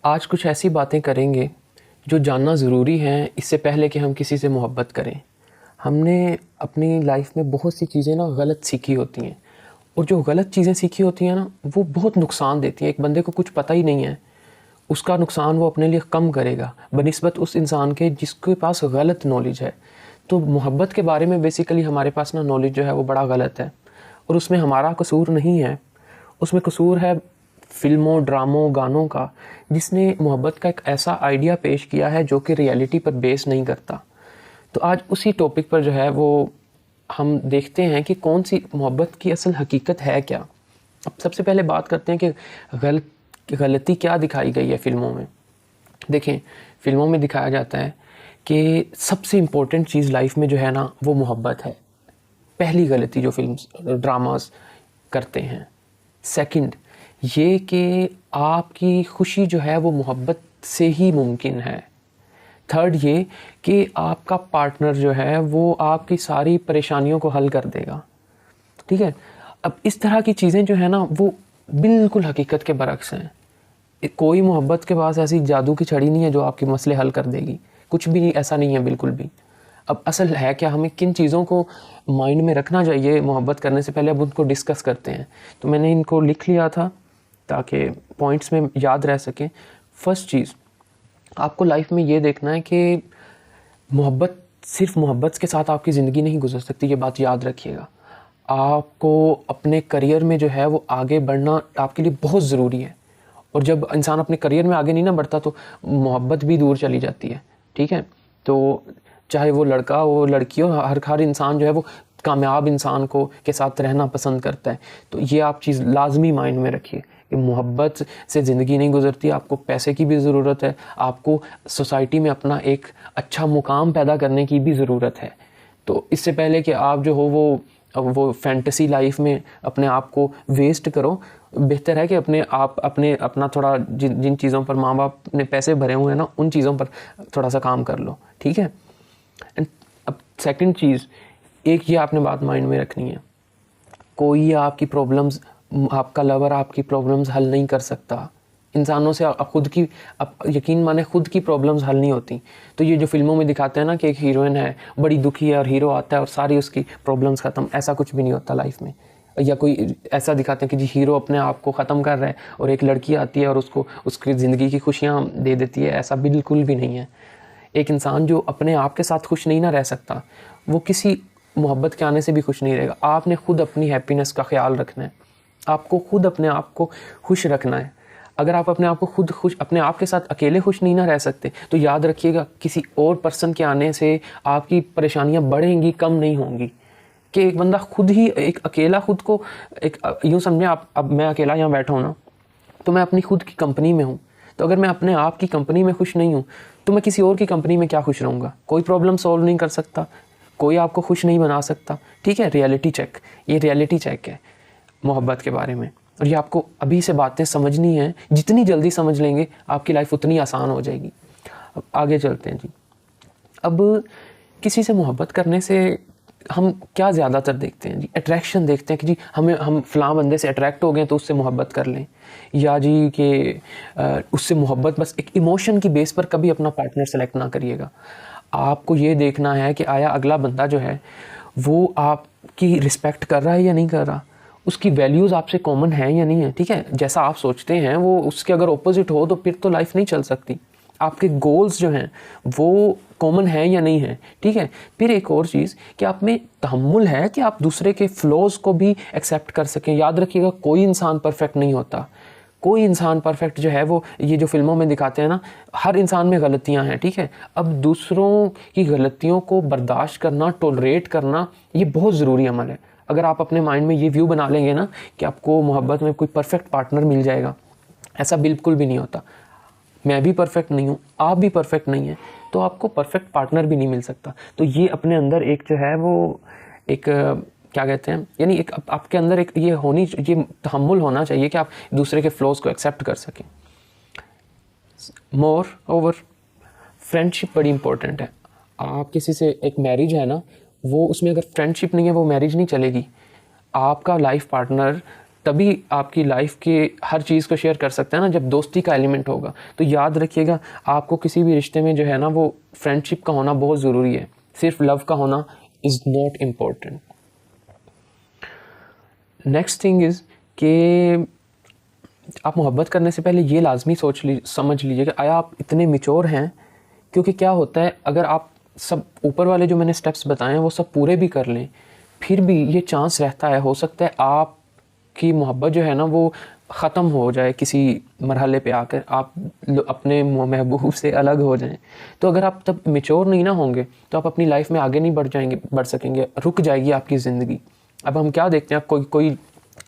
आज कुछ ऐसी बातें करेंगे जो जानना ज़रूरी हैं इससे पहले कि हम किसी से मोहब्बत करें। हमने अपनी लाइफ में बहुत सी चीज़ें ना गलत सीखी होती हैं, और जो गलत चीज़ें सीखी होती हैं ना वो बहुत नुकसान देती हैं। एक बंदे को कुछ पता ही नहीं है, उसका नुकसान वो अपने लिए कम करेगा बनिस्बत उस इंसान के जिसके पास गलत नॉलेज है। तो मोहब्बत के बारे में बेसिकली हमारे पास ना नॉलेज जो है वो बड़ा गलत है, और उसमें हमारा कसूर नहीं है। उसमें कसूर है फ़िल्मों, ड्रामों, गानों का, जिसने मोहब्बत का एक ऐसा आइडिया पेश किया है जो कि रियलिटी पर बेस नहीं करता। तो आज उसी टॉपिक पर जो है वो हम देखते हैं कि कौन सी मोहब्बत की असल हकीकत है क्या। अब सबसे पहले बात करते हैं कि गलती क्या दिखाई गई है फ़िल्मों में। देखें, फ़िल्मों में दिखाया जाता है कि सबसे इम्पोर्टेंट चीज़ लाइफ में जो है ना वो मोहब्बत है। पहली गलती जो फिल्म्स ड्रामास करते हैं। सेकंड ये कि आपकी खुशी जो है वो मोहब्बत से ही मुमकिन है। थर्ड ये कि आपका पार्टनर जो है वो आपकी सारी परेशानियों को हल कर देगा। ठीक है, अब इस तरह की चीज़ें जो है ना वो बिल्कुल हकीकत के बरक्स हैं। कोई मोहब्बत के पास ऐसी जादू की छड़ी नहीं है जो आपके मसले हल कर देगी। कुछ भी ऐसा नहीं है, बिल्कुल भी। अब असल है क्या, हमें किन चीज़ों को माइंड में रखना चाहिए मोहब्बत करने से पहले, अब उनको डिस्कस करते हैं। तो मैंने इनको लिख लिया था ताकि पॉइंट्स में याद रह सकें। फर्स्ट चीज़, आपको लाइफ में ये देखना है कि मोहब्बत, सिर्फ मोहब्बत के साथ आपकी ज़िंदगी नहीं गुजर सकती, ये बात याद रखिएगा। आपको अपने करियर में जो है वो आगे बढ़ना आपके लिए बहुत ज़रूरी है, और जब इंसान अपने करियर में आगे नहीं ना बढ़ता तो मोहब्बत भी दूर चली जाती है। ठीक है, तो चाहे वो लड़का हो लड़की हो, हर इंसान जो है वो कामयाब इंसान को के साथ रहना पसंद करता है। तो ये आप चीज़ लाजमी माइंड में रखिए कि मोहब्बत से ज़िंदगी नहीं गुजरती। आपको पैसे की भी ज़रूरत है, आपको सोसाइटी में अपना एक अच्छा मुकाम पैदा करने की भी ज़रूरत है। तो इससे पहले कि आप जो हो वो फैंटेसी लाइफ में अपने आप को वेस्ट करो, बेहतर है कि अपना थोड़ा जिन चीज़ों पर माँ बाप ने पैसे भरे हुए हैं ना, उन चीज़ों पर थोड़ा सा काम कर लो। ठीक है। एंड अब सेकंड चीज़, एक ये आपने बात माइंड में रखनी है, कोई आपकी प्रॉब्लम्स, आपका लवर आपकी प्रॉब्लम्स हल नहीं कर सकता। इंसानों से खुद की, आप यकीन माने, खुद की प्रॉब्लम्स हल नहीं होती। तो ये जो फिल्मों में दिखाते हैं ना कि एक हीरोइन है बड़ी दुखी है और हीरो आता है और सारी उसकी प्रॉब्लम्स ख़त्म, ऐसा कुछ भी नहीं होता लाइफ में। या कोई ऐसा दिखाते हैं कि जी हीरो अपने आप को ख़त्म कर रहा है और एक लड़की आती है और उसको उसकी ज़िंदगी की खुशियाँ दे देती है, ऐसा बिल्कुल भी नहीं है। एक इंसान जो अपने आप के साथ खुश नहीं ना रह सकता, वो किसी मोहब्बत के आने से भी खुश नहीं रहेगा। आपने खुद अपनी हैप्पीनेस का ख्याल रखना है, आपको खुद अपने आप को खुश रखना है। अगर आप अपने आप को खुद खुश, अपने आप के साथ अकेले खुश नहीं ना रह सकते, तो याद रखिएगा किसी और पर्सन के आने से आपकी परेशानियां बढ़ेंगी, कम नहीं होंगी। कि एक बंदा खुद ही, एक अकेला खुद को, एक यूँ समझे आप, अब मैं अकेला यहाँ बैठा हूँ ना, तो मैं अपनी खुद की कंपनी में हूँ। तो अगर मैं अपने आप की कंपनी में खुश नहीं हूँ तो मैं किसी और की कंपनी में क्या खुश रहूँगा। कोई प्रॉब्लम सॉल्व नहीं कर सकता, कोई आपको खुश नहीं बना सकता। ठीक है, रियलिटी चेक, ये रियलिटी चेक है मोहब्बत के बारे में, और ये आपको अभी से बातें समझनी है। जितनी जल्दी समझ लेंगे आपकी लाइफ उतनी आसान हो जाएगी। अब आगे चलते हैं जी। अब किसी से मोहब्बत करने से हम क्या ज़्यादातर देखते हैं जी, अट्रैक्शन देखते हैं कि जी हम फ़लाँ बंदे से अट्रैक्ट हो गए तो उससे मोहब्बत कर लें, या जी कि उससे मोहब्बत बस एक इमोशन की बेस पर कभी अपना पार्टनर सेलेक्ट ना करिएगा। आपको ये देखना है कि आया अगला बंदा जो है वो आपकी रिस्पेक्ट कर रहा है या नहीं कर रहा, उसकी वैल्यूज़ आपसे कॉमन है या नहीं है। ठीक है, जैसा आप सोचते हैं वो उसके अगर ऑपोजिट हो तो फिर तो लाइफ नहीं चल सकती। आपके गोल्स जो हैं वो कॉमन है या नहीं है। ठीक है, फिर एक और चीज़ कि आप में तहम्मुल है कि आप दूसरे के फ्लॉज को भी एक्सेप्ट कर सकें। याद रखिएगा कोई इंसान परफेक्ट नहीं होता, कोई इंसान परफेक्ट जो है वो, ये जो फिल्मों में दिखाते हैं ना, हर इंसान में गलतियां हैं। ठीक है, अब दूसरों की गलतियों को बर्दाश्त करना, टॉलरेट करना, ये बहुत ज़रूरी अमल है। अगर आप अपने माइंड में ये व्यू बना लेंगे ना कि आपको मोहब्बत में कोई परफेक्ट पार्टनर मिल जाएगा, ऐसा बिल्कुल भी नहीं होता। मैं भी परफेक्ट नहीं हूँ, आप भी परफेक्ट नहीं है, तो आपको परफेक्ट पार्टनर भी नहीं मिल सकता। तो ये अपने अंदर एक जो है वो एक क्या कहते हैं, यानी एक आपके अंदर एक ये तहम्मुल होना चाहिए कि आप दूसरे के फ्लॉज को एक्सेप्ट कर सकें। मोर ओवर, फ्रेंडशिप बड़ी इंपॉर्टेंट है। आप किसी से, एक मैरिज है ना, वो उसमें अगर फ्रेंडशिप नहीं है वो मैरिज नहीं चलेगी। आपका लाइफ पार्टनर तभी आपकी लाइफ के हर चीज़ को शेयर कर सकते हैं ना, जब दोस्ती का एलिमेंट होगा। तो याद रखिएगा, आपको किसी भी रिश्ते में जो है ना वो फ्रेंडशिप का होना बहुत ज़रूरी है, सिर्फ लव का होना is not important. Next thing is कि आप मोहब्बत करने से पहले ये लाजमी समझ लीजिए कि आया आप इतने मैच्योर हैं। क्योंकि क्या होता है, अगर आप सब ऊपर वाले जो मैंने स्टेप्स बताए हैं वो सब पूरे भी कर लें, फिर भी ये चांस रहता है, हो सकता है आपकी मोहब्बत जो है ना वो ख़त्म हो जाए, किसी मरहले पे आकर आप अपने महबूब से अलग हो जाएं। तो अगर आप तब मैच्योर नहीं ना होंगे तो आप अपनी लाइफ में आगे नहीं बढ़ सकेंगे, रुक जाएगी आपकी ज़िंदगी। अब हम क्या देखते हैं, कोई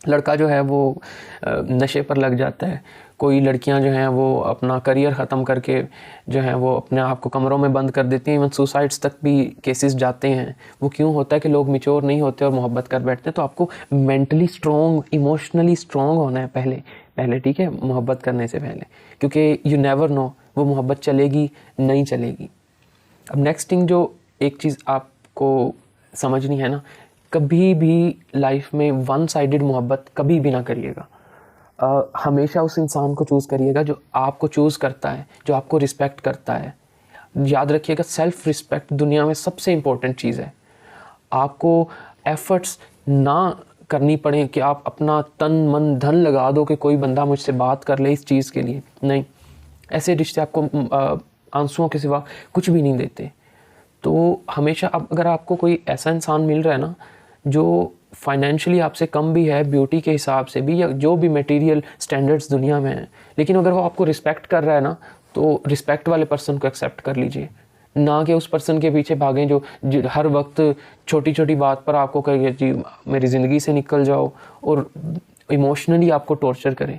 लड़का जो है वो नशे पर लग जाता है, कोई लड़कियां जो हैं वो अपना करियर ख़त्म करके जो हैं वो अपने आप को कमरों में बंद कर देती हैं, इवन सुसाइड्स तक भी केसेस जाते हैं। वो क्यों होता है कि लोग मैच्योर नहीं होते और मोहब्बत कर बैठते हैं। तो आपको मेंटली स्ट्रॉन्ग, इमोशनली स्ट्रॉन्ग होना है पहले, ठीक है, मोहब्बत करने से पहले, क्योंकि यू नेवर नो वो मोहब्बत चलेगी नहीं चलेगी। अब नेक्स्ट थिंग जो एक चीज़ आपको समझनी है ना, कभी भी लाइफ में वन साइडेड मोहब्बत कभी भी ना करिएगा। हमेशा उस इंसान को चूज़ करिएगा जो आपको चूज़ करता है, जो आपको रिस्पेक्ट करता है। याद रखिएगा, सेल्फ रिस्पेक्ट दुनिया में सबसे इम्पोर्टेंट चीज़ है। आपको एफर्ट्स ना करनी पड़े कि आप अपना तन मन धन लगा दो कि कोई बंदा मुझसे बात कर ले इस चीज़ के लिए, नहीं। ऐसे रिश्ते आपको आंसुओं के सिवा कुछ भी नहीं देते। तो हमेशा अगर आपको कोई ऐसा इंसान मिल रहा है ना जो फाइनेंशियली आपसे कम भी है, ब्यूटी के हिसाब से भी, या जो भी मटेरियल स्टैंडर्ड्स दुनिया में हैं, लेकिन अगर वो आपको रिस्पेक्ट कर रहा है ना, तो रिस्पेक्ट वाले पर्सन को एक्सेप्ट कर लीजिए, ना कि उस पर्सन के पीछे भागें जो हर वक्त छोटी छोटी बात पर आपको कहे जी मेरी ज़िंदगी से निकल जाओ, और इमोशनली आपको टॉर्चर करें।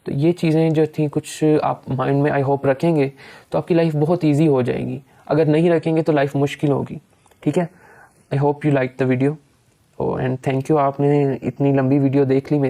तो ये चीज़ें जो थी कुछ आप माइंड में आई होप रखेंगे तो आपकी लाइफ बहुत ईजी हो जाएगी। अगर नहीं रखेंगे तो लाइफ मुश्किल होगी, ठीक है। I hope you like the video and thank you, आपने इतनी लंबी वीडियो देख ली मेरी।